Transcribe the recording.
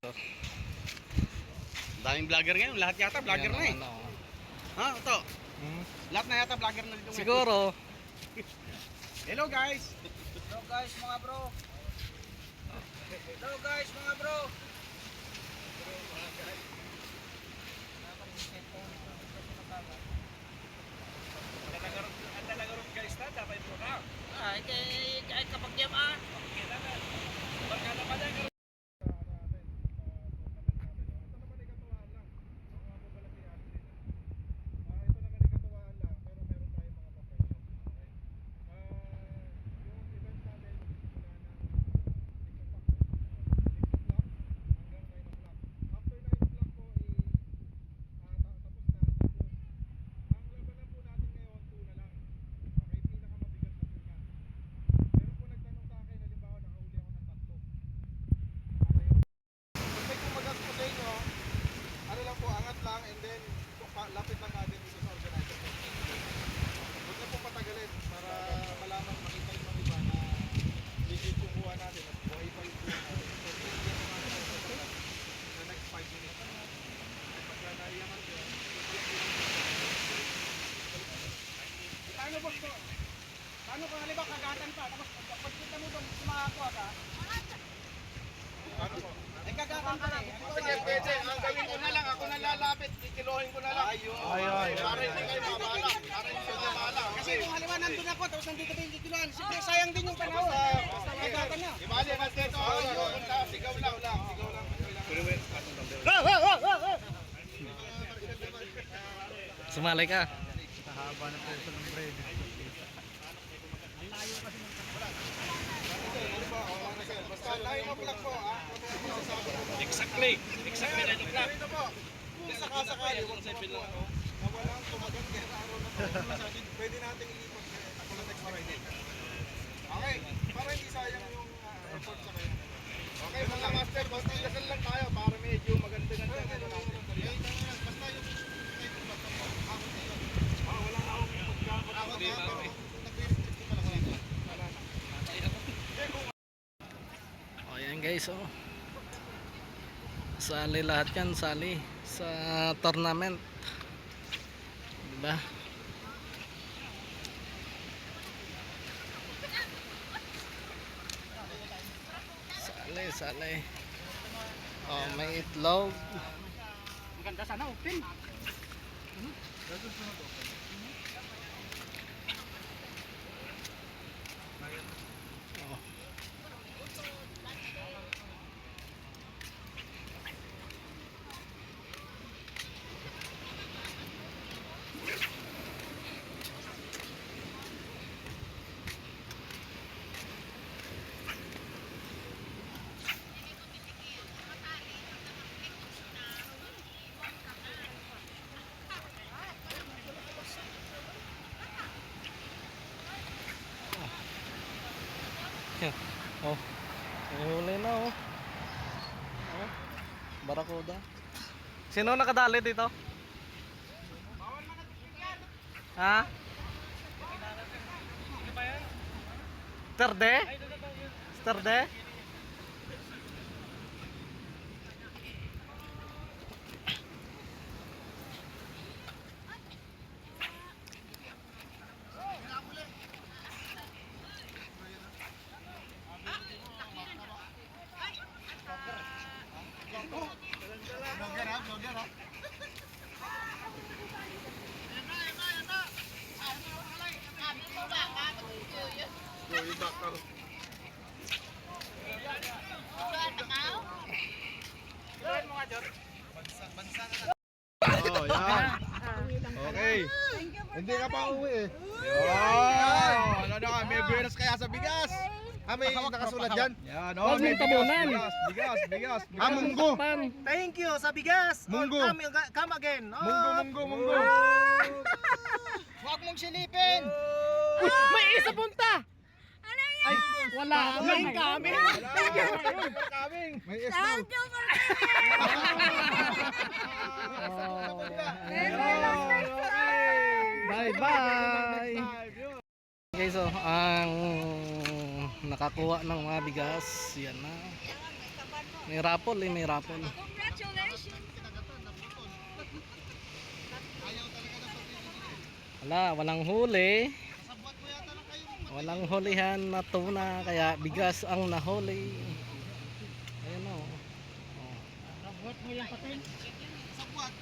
ito. Daming vlogger ngayon, lahat yata vlogger na eh. Ano. Ha, ito. Lahat na yata vlogger na dito. Siguro. Hello guys. Hello guys mga bro. Hello guys mga bro. Ang talaga ron guys na, dapat ito na. Ay kapag diyan ah. Barkada pa dyan. And then lapit lang natin dito sa organizer. Huwag na pong patagalin para malaman, makita yung mga iba na legit yung buha natin at buhay pa yung buha natin. So, hindi yan naman sa next 5 minutes. At pagka naiyaman ko, paano boss ko? Paano kung halimbawa kagatan pa? Tapos pagkita mo doon, makakuha ka? Paano po? Ay kagatan pa eh. Sige, pwede. Ang gawin ko na lang, ako na lalapit, kikilohin ko na lang. Ayun. Para hindi kayo mabahala. Para hindi kayo mabahala. Kasi kung halimbawa nandun ako, tapos nandito kayo kikilohan, siyempre sayang din yung panahon. Kagatan na. Ibali, nandito ako. Sigaw lang. Sigaw lang. Sumalay ka. Haba na po sa ng bread. Basta 9 o'clock po, ha? Exactly 9 o'clock. Ito po. Kung sakasakali, huwag sa ipin lang ako. Nawalang tumagat kaya sa araw na to. Pwede nating ilipat ako na next Friday. Okay, para hindi sayang yung effort sa kayo. Okay, mga master, basta dasal lang tayo para medyo maganda-ganda ano natin. Basta yung ako dito. Wala na akong pagkamot. Ako na, pero nag-restrict ko pala ko. Wala na. Ayan guys, oh. Sali lahat yan, sali sa tournament. Diba? Sali. Oh, may itlog. Maganda sana open. Oh. Oh. Huli na oh. Oh. Barakuda. Sino nakadali dito? Ha? Sterde? Sterde? Vlogger ha. Oh, yan. Okay. Hindi ka pa uwi eh. Ano na ka? May buenas kaya sa bigas. May nakasulat dyan. Yan, oh, may bigas. Munggo. Thank you sa bigas. Munggo. Come again. Munggo. Huwag mong silipin. May isa punta! Ay, Wala May kami. May isdaw. Bye-bye! Okay, so ang nakakuha ng mga bigas, yan na. May raffle eh, may raffle. Congratulations! Wala, walang huli. Walang hulihan na tuna, kaya bigas ang nahuli. Ayun o. Nabuhat mo yung patin. Sa buwan.